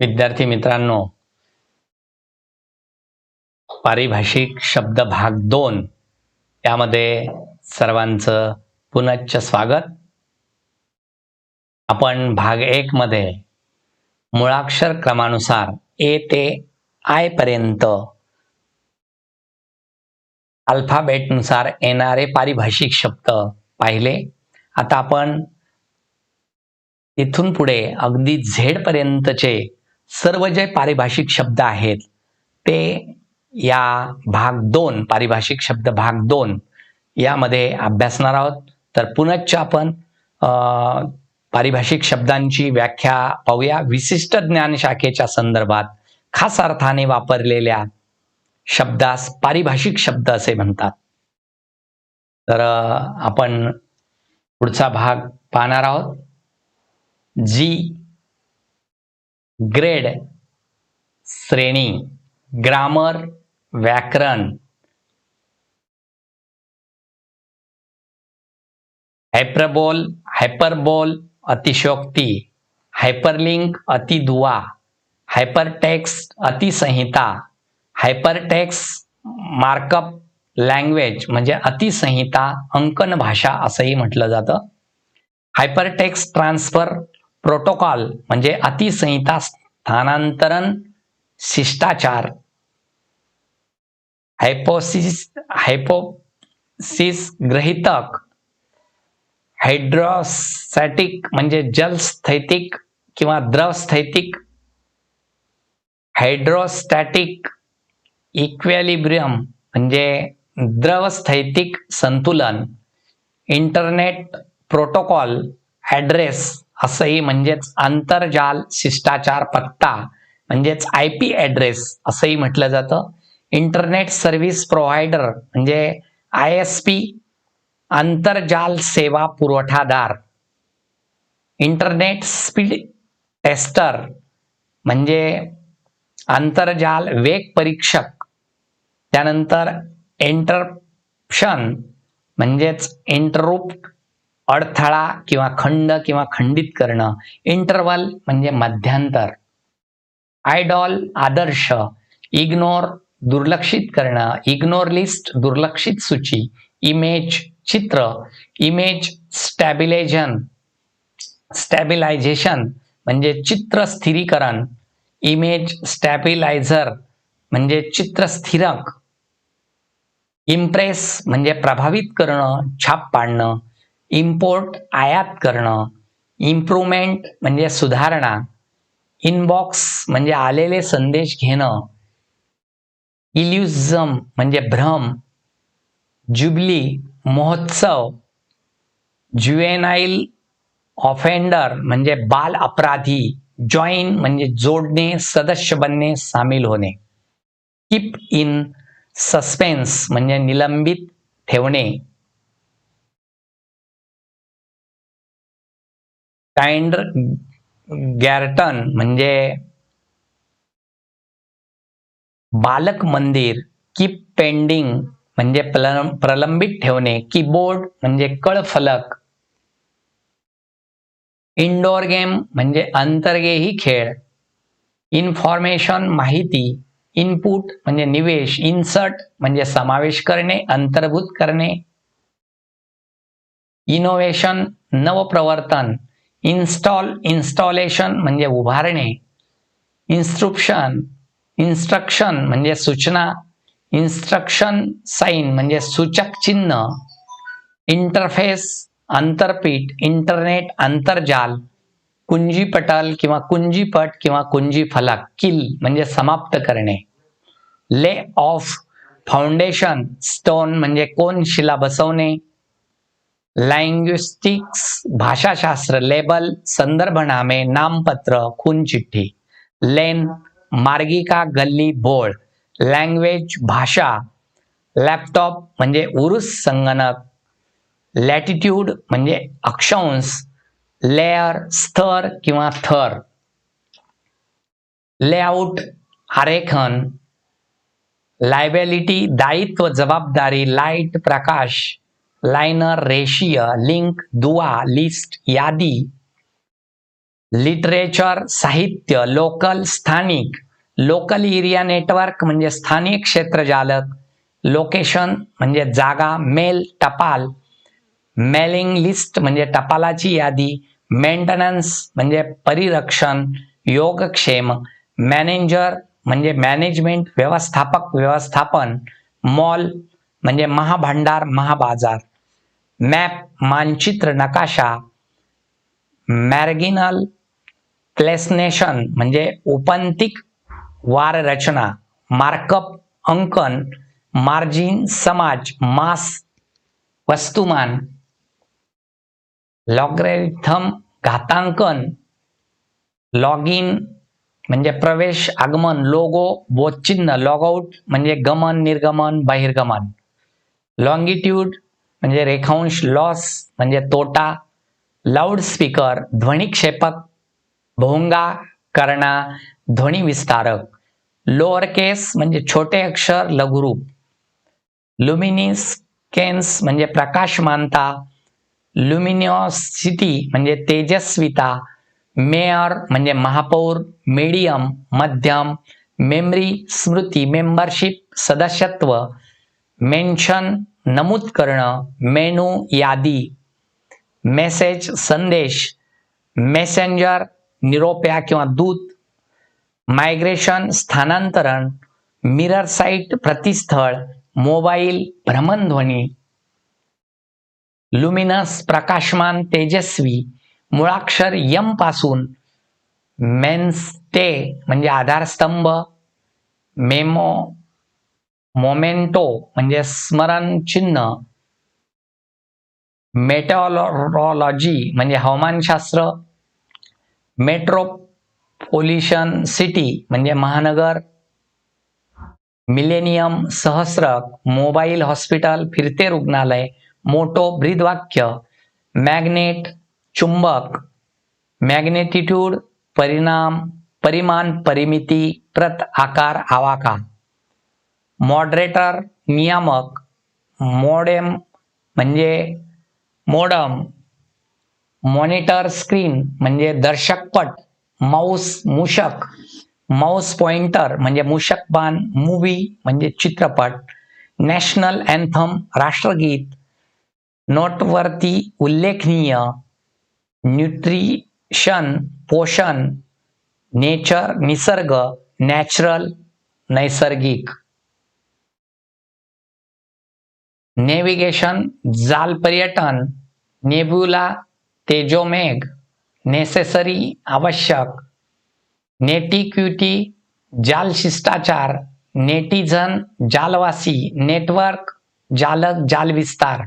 विद्यार्थी मित्रांनो, पारिभाषिक शब्द भाग 2 यामध्ये सर्वांचं पुनश्च स्वागत. आपण भाग 1 मध्ये मुळाक्षर क्रमानुसार ए ते आय पर्यंत अल्फाबेटनुसार येणारे पारिभाषिक शब्द पाहिले. आता आपण इथून पुढे अगदी झेड पर्यंतचे सर्व जे पारिभाषिक शब्द आहेत ते या भाग 2 पारिभाषिक शब्द भाग 2 यामध्ये अभ्यासणार आहोत. तर पुनश्च आपण पारिभाषिक शब्दांची व्याख्या पाहूया. विशिष्ट ज्ञान शाखेच्या संदर्भात खास अर्थाने वापरलेल्या शब्दास पारिभाषिक शब्द असे म्हणतात. तर आपण पुढचा भाग पाहणार आहोत. जी, ग्रेड, श्रेणी, ग्रामर, व्याकरण, हायपरबोल, अतिशयोक्ती, हायपरलिंक, अतिदुवा, हायपरटेक्स्ट, अतिसंहिता, हायपरटेक्स्ट मार्कअप लँग्वेज म्हणजे अतिसंहिता अंकन भाषा असंही म्हटलं जातं. हायपरटेक्स्ट ट्रान्सफर प्रोटोकॉल म्हणजे अतिसंहिता स्थानांतरण शिष्टाचार. हायपोसिस ग्रहितक. हायड्रोस्टॅटिक म्हणजे जलस्थैतिक किंवा द्रवस्थैतिक. हायड्रोस्टॅटिक इक्विलिब्रियम म्हणजे द्रवस्थैतिक संतुलन. इंटरनेट प्रोटोकॉल ॲड्रेस असंही म्हणजेच आंतरजाल शिष्टाचार पत्ता म्हणजेच IP ॲड्रेस असंही म्हटलं जातं. इंटरनेट सर्व्हिस प्रोव्हायडर म्हणजे ISP आंतरजाल सेवा पुरवठादार. इंटरनेट स्पीड टेस्टर म्हणजे आंतरजाल वेग परीक्षक. त्यानंतर इंटरप्शन म्हणजेच इंटरप्ट अडथळा किंवा खंड किंवा खंडित करणं. इंटरवल म्हणजे मध्यांतर. आयडॉल आदर्श. इग्नोर दुर्लक्षित करणं. इग्नोर लिस्ट दुर्लक्षित सूची. इमेज चित्र. इमेज स्टॅबिलायझेशन म्हणजे चित्र स्थिरीकरण. इमेज स्टॅबिलायझर म्हणजे चित्र स्थिरक. इम्प्रेस म्हणजे प्रभावित करणं, छाप पाडणं. इम्पोर्ट आयात करणं. इम्प्रूव्हमेंट म्हणजे सुधारणा. इनबॉक्स म्हणजे आलेले संदेश घेणं. इल्युझम म्हणजे भ्रम. जुबली महोत्सव. ज्युएनाईल ऑफेंडर म्हणजे बाल अपराधी. जॉईन म्हणजे जोडणे, सदस्य बनणे, सामील होणे. कीप इन सस्पेन्स म्हणजे निलंबित ठेवणे. गार्टन म्हणजे बालक मंदिर. कीप पेंडिंग म्हणजे प्रलंबित ठेवणे. कीबोर्ड म्हणजे कळफलक. इंडोर गेम म्हणजे अंतर्गेही खेळ. इन्फॉर्मेशन माहिती. इनपुट म्हणजे निवेश. इन्सर्ट म्हणजे समावेश करणे, अंतर्भूत करणे. इनोव्हेशन नवप्रवर्तन. इन्स्टॉलेशन म्हणजे उभारणे. इन्स्ट्रक्शन म्हणजे सूचना. इन्स्ट्रक्शन साइन म्हणजे सूचक चिन्ह. इंटरफेस आंतरपीठ. इंटरनेट आंतरजाल. कुंजीपटल किंवा कुंजीपट किंवा कुंजीफलक. किल म्हणजे समाप्त करणे. ले ऑफ फाउंडेशन स्टोन म्हणजे कोनशिला बसवणे. लँग्विस्टिक्स भाषाशास्त्र. लेबल संदर्भनामे, नामपत्र, खूनचिठ्ठी. लेन मार्गिका, गल्ली, बोळ. लँग्वेज भाषा. लॅपटॉप म्हणजे उरूस संगणक. लॅटिट्यूड म्हणजे अक्षांश. लेअर स्तर किंवा थर. लेआउट आरेखन. लायबिलिटी दायित्व जबाबदारी. लाईट प्रकाश. लायनर रेषीय. लिंक दुवा. लिस्ट यादी. लिटरेचर साहित्य, लोकल स्थानिक, लोकल एरिया नेटवर्क म्हणजे स्थानिक क्षेत्र जालक, लोकेशन म्हणजे जागा, मेल टपाल, मेलिंग लिस्ट म्हणजे टपालाची यादी, मेंटेनन्स म्हणजे परिरक्षण, योगक्षेम, मॅनेजर म्हणजे मॅनेजमेंट व्यवस्थापक व्यवस्थापन, मॉल म्हणजे महाभांडार महाबाजार, मॅप मानचित्र नकाशा, मॅर्गिनल प्लेसनेशन म्हणजे उपंतिक वार रचना, मार्कअप अंकन, मार्जिन समाज, मास वस्तुमान, लॉगरिथम घातांकन, लॉग इन म्हणजे प्रवेश आगमन, लोगो बोधचिन्ह, लॉग आउट म्हणजे गमन निर्गमन बहिर्गमन, लॉंगिट्यूड म्हणजे रेखांश, लॉस म्हणजे तोटा, लाऊडस्पीकर ध्वनिक्षेपक, भोंगा करणा ध्वनी विस्तारक, लोअर केस म्हणजे छोटे अक्षर लघुरूप, लुमिनिस्केन्स म्हणजे प्रकाशमानता, लुमिनॉसिटी म्हणजे तेजस्विता, मेयर म्हणजे महापौर, मीडियम मध्यम, मेमरी स्मृती, मेंबरशिप सदस्यत्व, मेन्शन नमूद करणं, मेनू यादी, मेसेज संदेश, मेसेंजर निरोप्या किंवा दूत, मायग्रेशन स्थानांतरण, मिरर साइट प्रतिस्थळ, मोबाईल भ्रमणध्वनी, लुमिनस प्रकाशमान तेजस्वी, मुळाक्षर यम पासून, मेन्स्टे म्हणजे आधारस्तंभ, मेमो मोमेंटो म्हणजे स्मरण चिन्ह, मेटेओरॉलॉजी म्हणजे हवामानशास्त्र, मेट्रोपोलिशन सिटी म्हणजे महानगर, मिलेनियम सहस्रक, मोबाईल हॉस्पिटल फिरते रुग्णालय, मोटो ब्रीदवाक्य, मॅग्नेट चुंबक, मॅग्नेटिट्यूड परिणाम परिमाण परिमिती प्रत आकार आवाका, मॉडरेटर नियामक, मोडेम म्हणजे मोडम, मॉनिटर स्क्रीन म्हणजे दर्शकपट, माऊस मूषक, माऊस पॉइंटर म्हणजे मूषकबाण, मूवी म्हणजे चित्रपट, नॅशनल अँथम राष्ट्रगीत, नोटवर्ती उल्लेखनीय, न्यूट्रिशन पोषण, नेचर निसर्ग, नॅचरल नैसर्गिक, नेव्हिगेशन जाल पर्यटन, नेब्युला तेजोमेघ, नेसेसरी आवश्यक, नेटिक्विटी जाल शिष्टाचार, नेटिझन जालवासी, नेटवर्क जालक जाल विस्तार,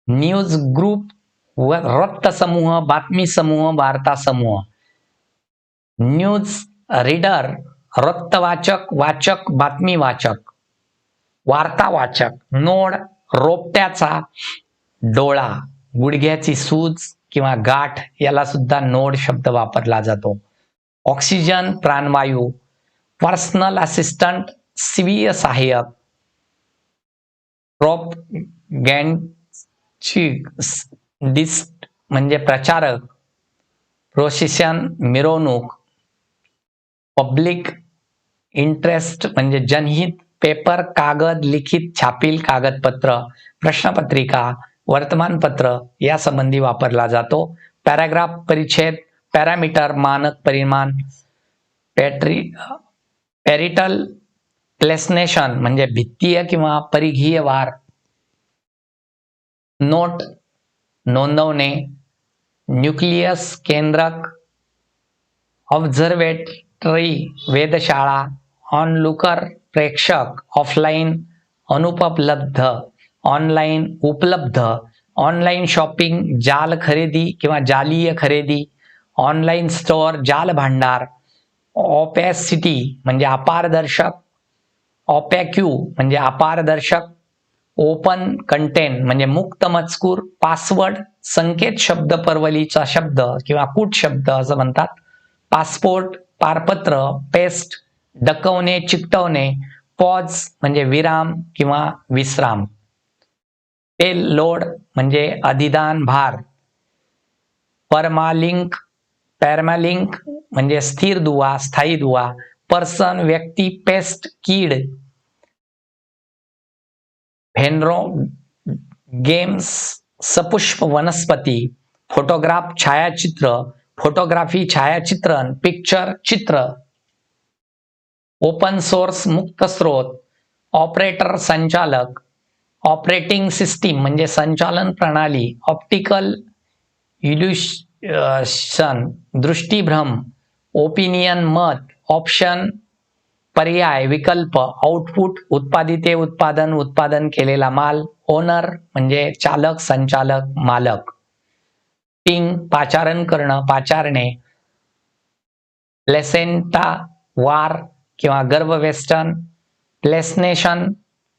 न्यूज ग्रुप वृत्त समूह, बातमी समूह, वार्ता समूह, न्यूज रीडर वृत्तवाचक वाचक बातमी वाचक, वार्ता वाचक, नोड रोपट्याचा डोळा, गुडघ्याची सूज किंवा गाठ याला सुद्धा नोड शब्द वापरला जातो, ऑक्सिजन प्राणवायू, पर्सनल असिस्टंट स्वीय सहाय्यक, प्रोपगॅन्डिस्ट म्हणजे प्रचारक, प्रोसेशन मिरवणूक, पब्लिक इंटरेस्ट म्हणजे जनहित, पेपर कागद लिखित छापील कागदपत्र, प्रश्नपत्रिका, वर्तमानपत्र या संबंधी वापरला जातो, पॅराग्राफ परिच्छेद, पॅरामीटर मानक परिमाण, पॅरिटल प्लेसनेशन म्हणजे भित्तीय किंवा परिघीय वार, नोट नोंदवणे, न्यूक्लियस केंद्रक, ऑब्झर्वेटरी वेधशाळा, ऑनलुकर प्रेक्षक, ऑफलाईन अनुपलब्ध, ऑनलाईन उपलब्ध, ऑनलाईन शॉपिंग जाल खरेदी किंवा जालीय खरेदी, ऑनलाईन स्टोअर जाल भांडार, ऑपॅसिटी म्हणजे अपारदर्शक, ऑपॅक्यू म्हणजे अपारदर्शक, ओपन कंटेन म्हणजे मुक्त मजकूर, पासवर्ड संकेत शब्द परवलीचा शब्द किंवा कूट शब्द असं म्हणतात, पासपोर्ट पारपत्र, पेस्ट डकवणे चिकटवणे, पॉज म्हणजे विराम किंवा विश्राम, पेल लोड म्हणजे अधिदान भार, परमालिंक पॅरमॅलिंक म्हणजे स्थिर दुवा, स्थायी दुवा. पर्सन व्यक्ती, पेस्ट कीड. व्हेनरो गेम्स सपुष्प वनस्पती. फोटोग्राफ छायाचित्र, फोटोग्राफी छायाचित्रण, पिक्चर चित्र. ओपन सोर्स मुक्त स्रोत. ऑपरेटर संचालक. ऑपरेटिंग सिस्टीम म्हणजे संचालन प्रणाली. ऑप्टिकल इल्युशन दृष्टिभ्रम. ओपिनियन मत. ऑप्शन पर्याय, विकल्प. आउटपुट उत्पादिते, उत्पादन, उत्पादन केलेला माल. ओनर म्हणजे चालक, संचालक, मालक. टिंग पाचारण करणं, पाचारणे. प्लेसेंटा वार किंवा गर्भवेष्टन. प्लेसनेशन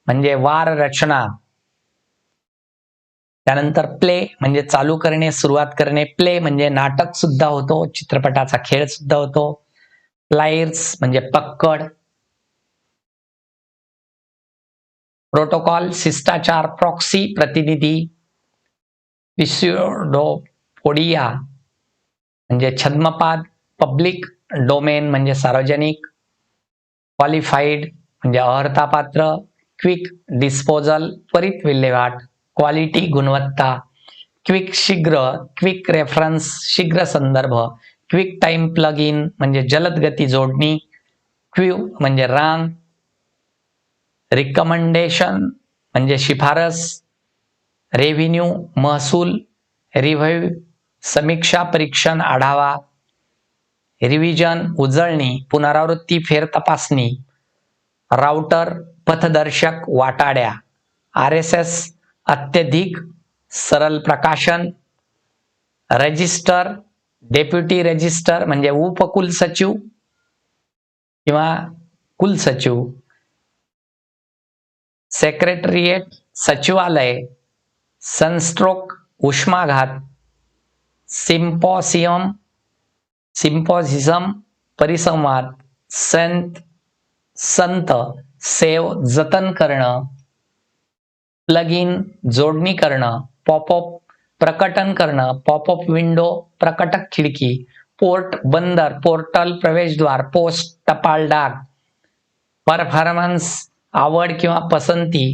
म्हणजे वार रचना. त्यानंतर प्ले म्हणजे चालू करणे, सुरुवात करणे. प्ले म्हणजे नाटक सुद्धा होतो, चित्रपटाचा खेळ सुद्धा होतो. प्लायर्स म्हणजे पक्कड. प्रोटोकॉल शिष्टाचार. प्रॉक्सी प्रतिनिधी. पिस्युडोपोडिया म्हणजे छद्मपाद. पब्लिक डोमेन म्हणजे सार्वजनिक. क्वालिफाईड म्हणजे अर्हतापात्र. क्विक डिस्पोजल त्वरित विल्हेवाट. क्वालिटी गुणवत्ता. क्विक शीघ्र. क्विक रेफरन्स शीघ्र संदर्भ. क्विक टाइम प्लग इन म्हणजे जलद गती जोडणी. क्यू म्हणजे रांग. रिकमेंडेशन म्हणजे शिफारस. रेव्हेन्यू महसूल. रिव्ह्यू समीक्षा, परीक्षण, आढावा. रिव्हिजन उजळणी, पुनरावृत्ती, फेरतपासणी. राउटर पथदर्शक, वाटाड्या. RSS अत्यधिक सरल प्रकाशन. रजिस्टर डेप्युटी रजिस्टर म्हणजे उपकुलसचिव किंवा कुलसचिव. सेक्रेटरिएट सचिवालय. सनस्ट्रोक उष्माघात. सिम्पॉसियम परिसंवाद. संत सेव जतन करणं. प्लग इन जोडणी करणं. पॉपअप प्रकटन करणं. पॉपअप विंडो प्रकटक खिडकी. पोर्ट बंदर. पोर्टल प्रवेशद्वार. पोस्ट टपाल डाग. परफॉर्मन्स आवड किंवा पसंती.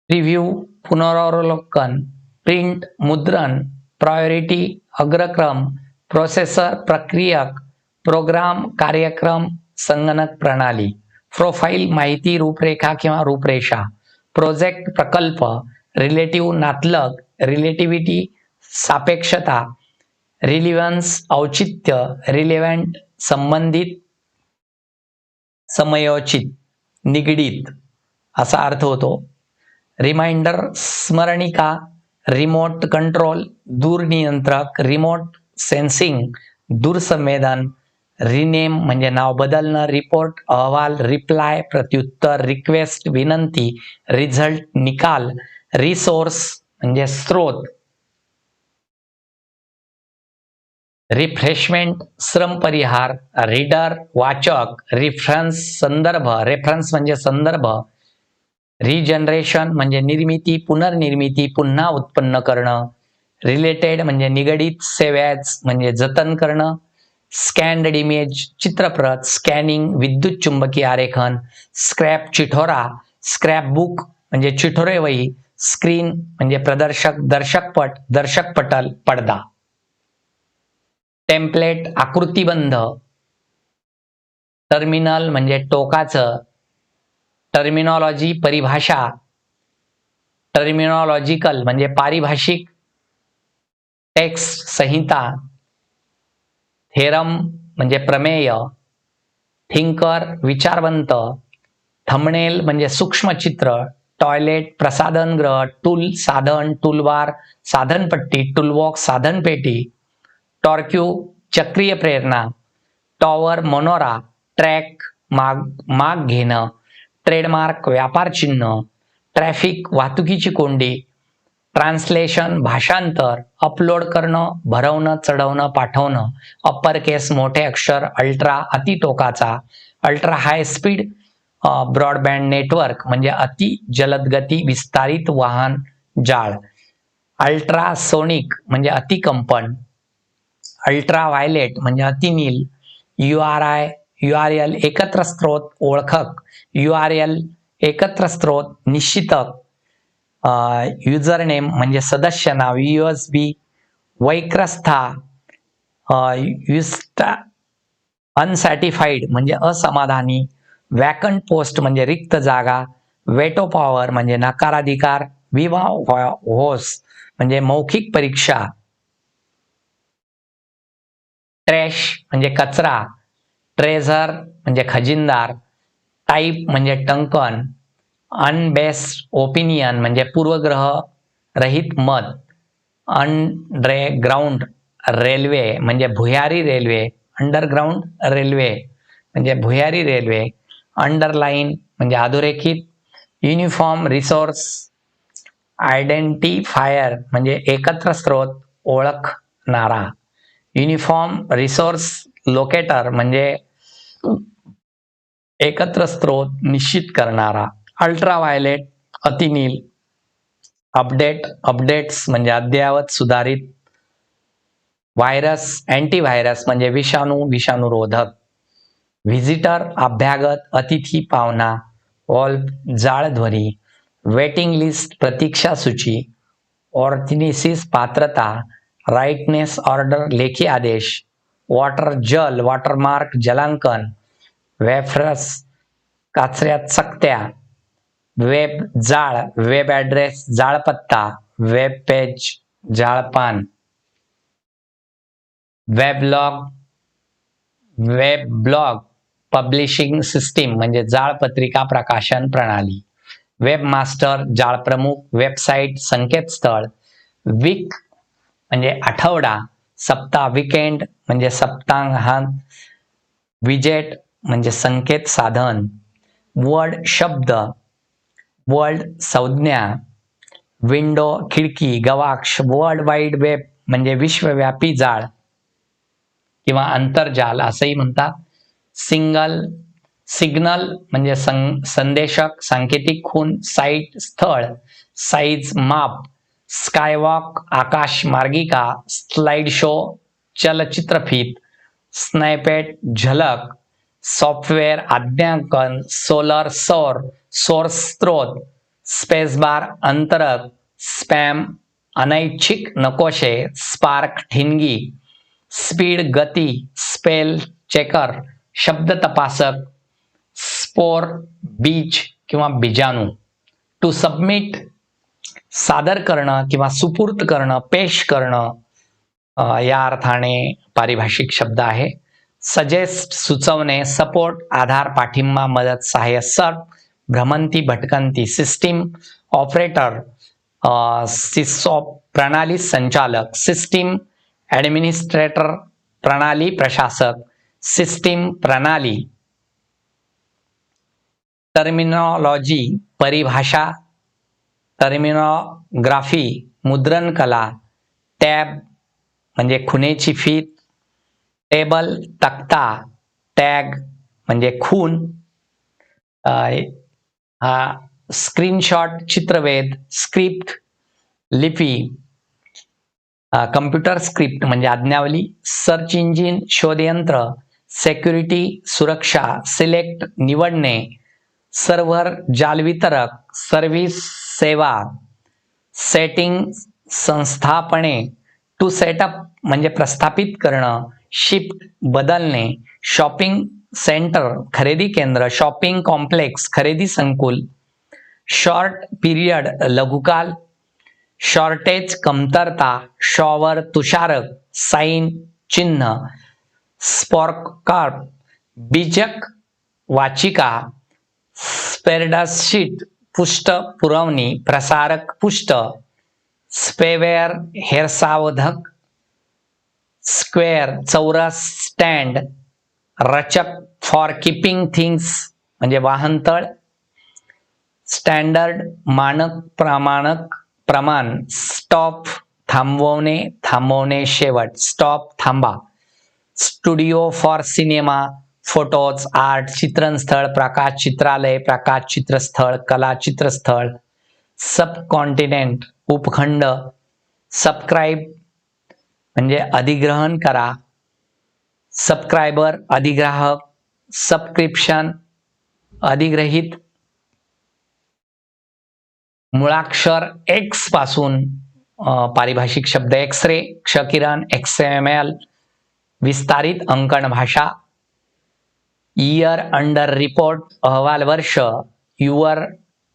रिव्ह्यू पुनरावलोकन. प्रिंट मुद्रण. प्रायोरिटी अग्रक्रम. प्रोसेसर प्रक्रियक. प्रोग्राम कार्यक्रम संगणक प्रणाली. प्रोफाईल माहिती रूपरेखा किंवा रूपरेषा. प्रोजेक्ट प्रकल्प. रिलेटिव्ह नातलग. रिलेटिव्हिटी सापेक्षता. रिलिव्हन्स औचित्य. रिलेव्हंट संबंधित, समयोचित, निगडीत असा अर्थ होतो. रिमाइंडर स्मरणिका. रिमोट कंट्रोल दूरनियंत्रक. रिमोट सेन्सिंग दूरसंवेदन. रिनेम म्हणजे नाव बदलणं. रिपोर्ट अहवाल. रिप्लाय प्रत्युत्तर. रिक्वेस्ट विनंती. रिझल्ट निकाल. रिसोर्स म्हणजे स्रोत. रिफ्रेशमेंट श्रम परिहार. रीडर वाचक. रेफरन्स संदर्भ. रेफरन्स म्हणजे संदर्भ. रिजनरेशन म्हणजे निर्मिती, पुनर्निर्मिती, पुन्हा उत्पन्न करणं. रिलेटेड म्हणजे निगडीत. सेव्हज म्हणजे जतन करणं. Scanned image चित्रप्रत. स्कॅनिंग विद्युत चुंबकीय आरेखन. स्क्रॅप चिठोरा. स्क्रॅप बुक म्हणजे चिठोरे वही. स्क्रीन म्हणजे प्रदर्शक, दर्शकपट, दर्शकपटल, पडदा. टेम्पलेट आकृतिबंध. टर्मिनल म्हणजे टोकाचं. टर्मिनॉलॉजी परिभाषा. टर्मिनॉलॉजिकल म्हणजे पारिभाषिक. टेक्स्ट संहिता. थेरम म्हणजे प्रमेय. थिंकर विचारवंत. थंबनेल म्हणजे सूक्ष्मचित्र. टॉयलेट प्रसाधनगृह. टूल साधन. टूलबार साधनपट्टी. टूलबॉक्स साधनपेटी. टॉर्क्यू चक्रीय प्रेरणा. टॉवर मनोरा. ट्रॅक माग घेणं. ट्रेडमार्क व्यापार चिन्ह. ट्रॅफिक वाहतुकीची कोंडी. ट्रान्सलेशन भाषांतर. अपलोड करणं, भरवणं, चढवणं, पाठवणं. अप्पर केस मोठे अक्षर. अल्ट्रा अति टोकाचा. Ultra high speed broadband network म्हणजे अति जलद गती विस्तारित वाहन जाळ. अल्ट्रासोनिक म्हणजे अतिकंपन. अल्ट्राव्हायलेट म्हणजे अतिनील, URL एकत्र स्त्रोत ओळखक, URL एकत्र स्त्रोत निश्चितक, युजर नेम म्हणजे सदस्य नाव, USB वैक्रस्था, अनसॅटिस्फाईड म्हणजे असमाधानी, वॅकंट पोस्ट म्हणजे रिक्त जागा, वेटो पॉवर म्हणजे नकाराधिकार, विवा होस म्हणजे मौखिक परीक्षा, ट्रॅश म्हणजे कचरा, ट्रेझर म्हणजे खजिनदार, टाईप म्हणजे टंकन, अनबेस्ड ओपिनियन म्हणजे पूर्वग्रह रहित मत, अंडरग्राउंड रेल्वे म्हणजे भुयारी रेल्वे, अंडरग्राउंड रेल्वे म्हणजे भुयारी रेल्वे, अंडरलाईन म्हणजे अधोरेखित, युनिफॉर्म रिसोर्स आयडेंटिफायर म्हणजे एकत्र स्त्रोत ओळखणारा, युनिफॉर्म रिसोर्स लोकेटर म्हणजे एकत्र स्त्रोत निश्चित करणारा, अल्ट्राव्हायलेट अतिनील, अपडेट्स म्हणजे अद्ययावत सुधारित, व्हायरस अँटीव्हायरस म्हणजे विषाणूरोधक, व्हिजिटर अभ्यागत अतिथी पाहुणा, वॉल्व जाळध्वनी, वेटिंग लिस्ट प्रतीक्षा सूची, ऑर्थनिसिस पात्रता, राईटनेस ऑर्डर लेखी आदेश, जल वॉटरमार्क जलांकन, वेफरस काचऱ्यात सक्त्या, वेब जाळ वेब ॲड्रेस जाळपत्ता, वेब पेज जाळपान, वेब ब्लॉग पब्लिशिंग सिस्टीम म्हणजे जाळपत्रिका प्रकाशन प्रणाली, वेब मास्टर जाळप्रमुख, वेबसाईट संकेतस्थळ, वीक म्हणजे आठवडा, सप्ताह वीकेंड म्हणजे सप्ताहांत, विजेट म्हणजे संकेत साधन, वर्ड शब्द, वर्ल्ड संज्ञा, विंडो खिडकी, गवाक्ष, वर्ल्ड वाईड वेब म्हणजे विश्वव्यापी जाळ किंवा आंतरजाल असंही म्हणतात, सिग्नल म्हणजे संदेशक, सांकेतिक खूण, साईट स्थळ, साईज माप, स्कायवॉक आकाश मार्गिका, स्लाइड शो चलचित्रफीत, स्नॅपेट झलक, सॉफ्टवेअर आज्ञांकन, सौर सोर्स स्त्रोत, स्पेसबार अंतरक, स्पॅम अनैच्छिक नकोशे, स्पार्क ठिणगी, स्पीड गती, स्पेल चेकर शब्द तपासक, स्पोर बीज किंवा बीजाणू, टू सबमिट सादर करणं किंवा सुपूर्त करणं, पेश करणं या अर्थाने पारिभाषिक शब्द आहे. सजेस्ट सुचवणे, सपोर्ट आधार, पाठिंबा, मदत, सहाय्य, सर्व भ्रमंती, भटकंती, सिस्टीम ऑपरेटर, सिसॉप प्रणाली संचालक, सिस्टीम ॲडमिनिस्ट्रेटर प्रणाली प्रशासक, सिस्टीम प्रणाली, टर्मिनॉलॉजी परिभाषा, टर्मिनोग्राफी मुद्रण कला, टॅब म्हणजे खुणेची फीत, टेबल तक्ता, टॅग म्हणजे खून, स्क्रीनशॉट चित्रवेध, स्क्रिप्ट लिपी, कम्प्युटर स्क्रिप्ट म्हणजे आज्ञावली, सर्च इंजिन शोधयंत्र, सेक्युरिटी सुरक्षा, सिलेक्ट निवडणे, सर्व्हर जालवितरक, सर्व्हिस सेवा, सेटिंग संस्थापने, टू सेटअप म्हणजे प्रस्थापित करणं, शिफ्ट बदलणे, शॉपिंग सेंटर खरेदी केंद्र, शॉपिंग कॉम्प्लेक्स खरेदी संकुल, शॉर्ट पीरियड लघुकाल, शॉर्टेज कमतरता, शॉवर तुषारक, साइन चिन्ह, स्पॉर्कार्प बीजक वाचिका, स्पेरडाशीट पुष्ट पुरवणी प्रसारक पुष्ट, स्पेवेअर हेरसावधक, स्क्वेअर चौरस स्टँड, रचक फॉर कीपिंग थिंग्स म्हणजे वाहनतळ, स्टँडर्ड मानक प्रमाण, स्टॉप थांबवणे शेवट, स्टॉप थांबा, studio for cinema, photos art चित्रणस्थळ, प्रकाश चित्रालय, प्रकाश चित्रस्थळ, कला चित्रस्थळ, सबकॉन्टिनेंट उपखंड, सबस्क्राईब म्हणजे अधिग्रहण करा, सबस्क्रायबर, अधिग्राहक, सबस्क्रिप्शन, अधिग्रहित, मुळाक्षर एक्स पासून पारिभाषिक शब्द एक्सरे, क्षकिरण, XML, विस्तारित अंकन भाषा, इयर अंडर रिपोर्ट, अहवाल वर्ष, युअर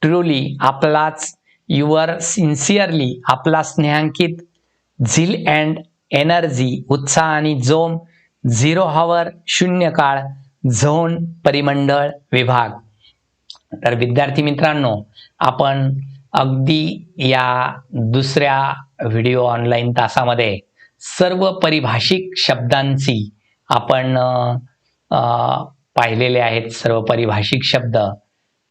ट्रुली आपलाच, युअर सिन्सिअरली आपला स्नेहांकित, झिल अँड एनर्जी उत्साह आणि जोम, झिरो हॉवर शून्य काळ, झोन परिमंडळ विभाग. तर विद्यार्थी मित्रांनो, आपण अगदी या दुसऱ्या व्हिडिओ ऑनलाईन तासामध्ये सर्व पारिभाषिक शब्दांची आपण पाहिलेले आहेत. सर्व पारिभाषिक शब्द,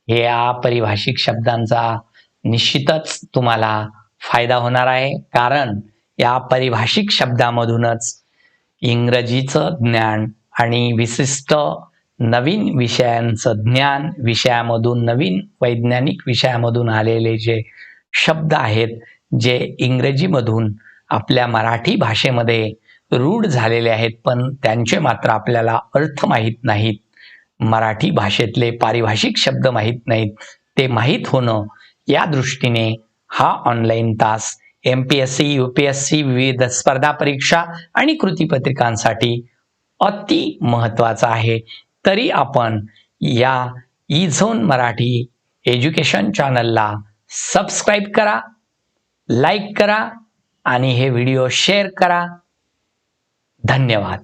या पारिभाषिक शब्दांचा निश्चितच तुम्हाला फायदा होणार आहे, कारण या पारिभाषिक शब्दामधूनच इंग्रजीचं ज्ञान आणि विशिष्ट नवीन विषयांचं ज्ञान, विषयामधून नवीन वैज्ञानिक विषयामधून आलेले जे शब्द आहेत, जे इंग्रजीमधून आपल्या मराठी भाषेमध्ये रूढ झालेले आहेत, पण त्यांचे मात्र आपल्याला अर्थ माहीत नाहीत, मराठी भाषेतले पारिभाषिक शब्द माहीत नाहीत, ते माहीत होणं या दृष्टीने हा ऑनलाईन तास MPSC, UPSC, विविध स्पर्धा परीक्षा आणि कृतीपत्रिकांसाठी अति महत्त्वाचा आहे. तरी आपण या E-Zone मराठी एज्युकेशन चॅनलला सबस्क्राईब करा, लाईक करा आणि हे व्हिडिओ शेअर करा. धन्यवाद.